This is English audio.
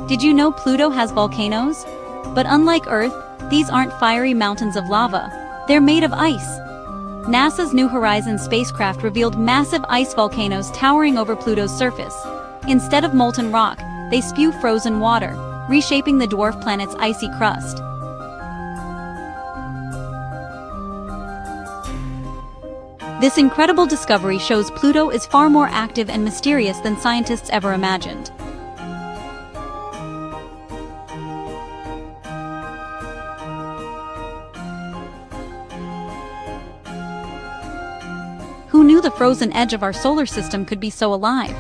Did you know Pluto has volcanoes? But unlike Earth, these aren't fiery mountains of lava. They're made of ice. NASA's New Horizons spacecraft revealed massive ice volcanoes towering over Pluto's surface. Instead of molten rock, they spew frozen water, reshaping the dwarf planet's icy crust. This incredible discovery shows Pluto is far more active and mysterious than scientists ever imagined. Who knew the frozen edge of our solar system could be so alive?